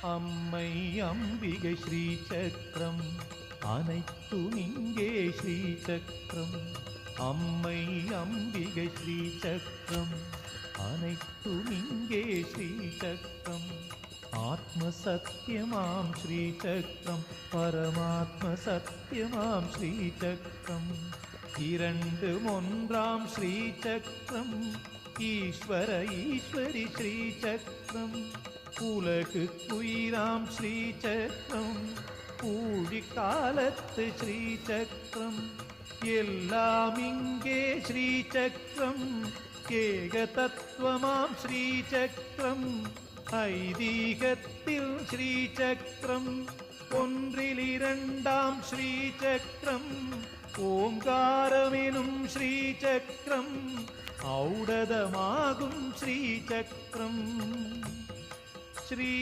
அம்மை அம்பிகை ஸ்ரீசக்கரம் அனைத்தும் இங்கே ஸ்ரீசக்கரம். அம்மை அம்பிகை ஸ்ரீசக்கரம் அனைத்தும் இங்கே ஸ்ரீசக்கரம். ஆத்ம சத்தியமாம் ஸ்ரீசக்கரம் பரமாத்ம சத்தியமாம் ஸ்ரீசக்கரம். இரண்டும் ஒன்றாம் ஸ்ரீசக்கரம் ஈஸ்வர ஈஸ்வரி ஸ்ரீசக்கரம். உலகுக்குயிராம் ஸ்ரீசக்கரம் ஊழி காலத்து ஸ்ரீசக்கரம். எல்லாம் இங்கே ஸ்ரீசக்கரம் ஏக தத்துவமாம் ஸ்ரீசக்கரம். ஐதீகத்தில் ஸ்ரீசக்கரம் ஒன்றில் இரண்டாம் ஸ்ரீசக்கரம். ஓங்காரமெனும் ஸ்ரீசக்கரம் ஔடதமாகும் ஸ்ரீசக்கரம். ஸ்ரீ